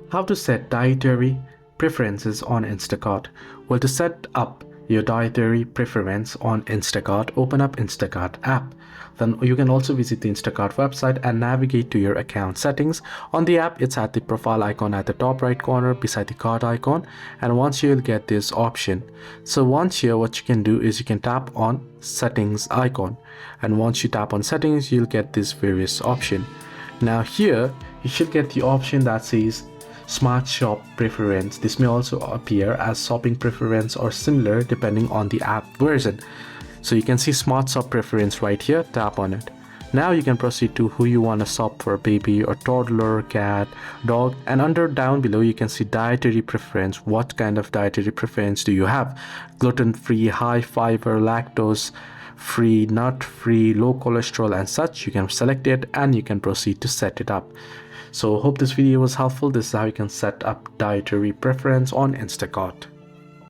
How to set dietary preferences on Instacart. Well, to set up your dietary preference on Instacart, open up Instacart app. Then you can also visit the Instacart website and navigate to your account settings. On the app, it's at the profile icon at the top right corner beside the card icon. And once you'll get this option. So once here, what you can do is you can tap on settings icon. And once you tap on settings, you'll get this various option. Now here, you should get the option that says Smart Shop Preference. This may also appear as shopping preference or similar depending on the app version. So you can see Smart Shop Preference right here, tap on it. Now you can proceed to who you want to shop for, baby or toddler, cat, dog, and down below you can see dietary preference. What kind of dietary preference do you have? Gluten-free, high fiber, lactose-free, nut-free, low cholesterol and such. You can select it and you can proceed to set it up. So hope this video was helpful. This is how you can set up dietary preference on Instacart.